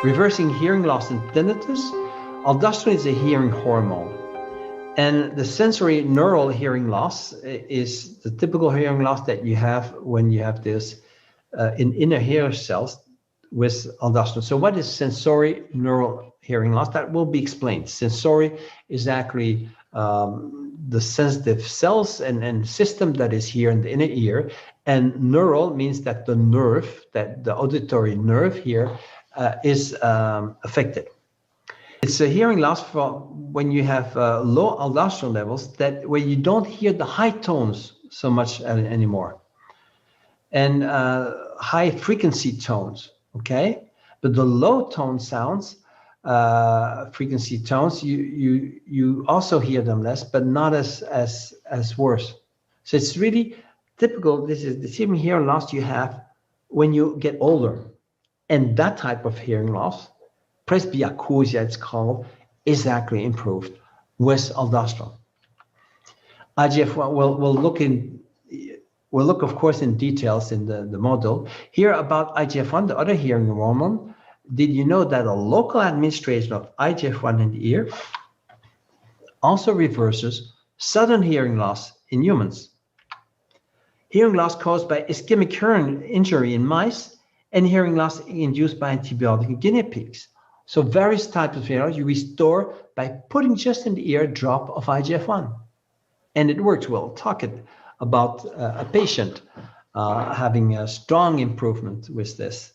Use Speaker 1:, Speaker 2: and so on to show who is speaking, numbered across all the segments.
Speaker 1: Reversing hearing loss and tinnitus. Aldosterone is a hearing hormone. And the sensory neural hearing loss is the typical hearing loss that you have when you have this in inner ear cells with aldosterone. So what is sensory neural hearing loss? That will be explained. Sensory is actually the sensitive cells and system that is here in the inner ear. And neural means that the nerve, that the auditory nerve here is affected. It's a hearing loss when you have low aldosterone levels, that where you don't hear the high tones so much anymore, and high frequency tones. Okay, but the low tone sounds, frequency tones, you also hear them less, but not as worse. So it's really typical. This is the same hearing loss you have when you get older, and that type of hearing loss, presbyakusia it's called, is actually improved with aldosterone. IGF-1, we'll look of course in details in the model. Here about IGF-1, the other hearing hormone. Did you know that a local administration of IGF-1 in the ear also reverses sudden hearing loss in humans? Hearing loss caused by ischemic hearing injury in mice and hearing loss induced by antibiotic in guinea pigs. So various types of hearing loss you restore by putting just in the ear a drop of IGF-1. And it works. We'll talk about a patient having a strong improvement with this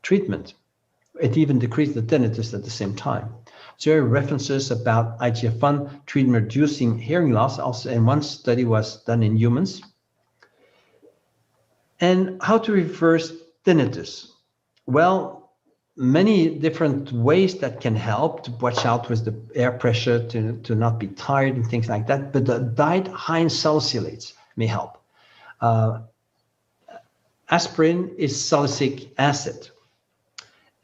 Speaker 1: treatment. It even decreased the tinnitus at the same time. So there are references about IGF-1 treatment reducing hearing loss. Also, and one study was done in humans. And how to reverse tinnitus? Well, many different ways that can help to watch out with the air pressure, to not be tired and things like that. But the diet high in salicylates may help. Aspirin is salicylic acid.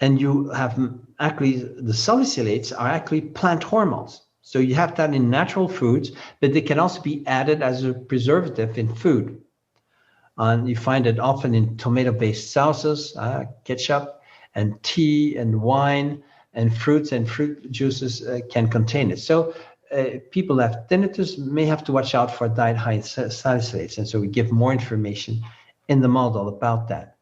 Speaker 1: And you have actually, the salicylates are actually plant hormones. So you have that in natural foods, but they can also be added as a preservative in food. And you find it often in tomato-based sauces, ketchup, and tea and wine and fruits and fruit juices can contain it. So people who have tinnitus may have to watch out for diet high in salicylates. And so we give more information in the model about that.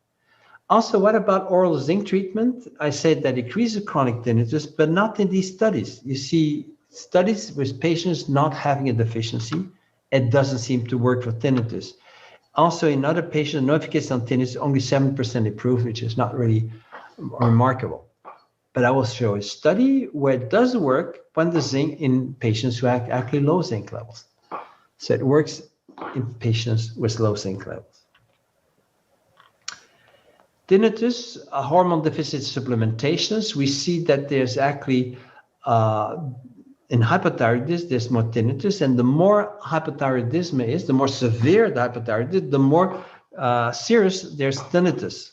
Speaker 1: Also, what about oral zinc treatment? I said that decreases chronic tinnitus, but not in these studies. You see studies with patients not having a deficiency. It doesn't seem to work for tinnitus. Also, in other patients, no efficacy on tinnitus, only 7% improved, which is not really remarkable. But I will show a study where it does work when the zinc in patients who have actually low zinc levels. So it works in patients with low zinc levels. Tinnitus, hormone deficit supplementations, we see that there's actually, in hypothyroidism, there's more tinnitus, and the more hypothyroidism is, the more severe the hypothyroidism, the more serious there's tinnitus.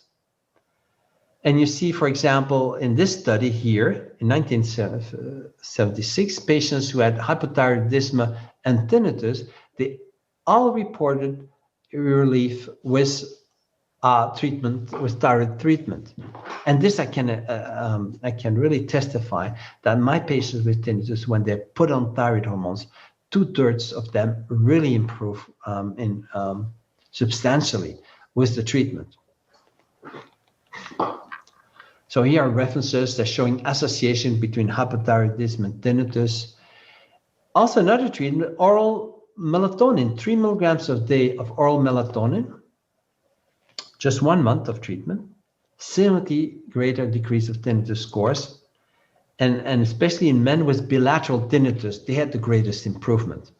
Speaker 1: And you see, for example, in this study here, in 1976, patients who had hypothyroidism and tinnitus, they all reported relief with treatment, with thyroid treatment. And this I can really testify that my patients with tinnitus, when they're put on thyroid hormones, 2/3 of them really improve substantially with the treatment. So here are references that showing association between hypothyroidism and tinnitus. Also another treatment, oral melatonin, 3 milligrams a day of oral melatonin, just 1 month of treatment, significantly greater decrease of tinnitus scores. And especially in men with bilateral tinnitus, they had the greatest improvement.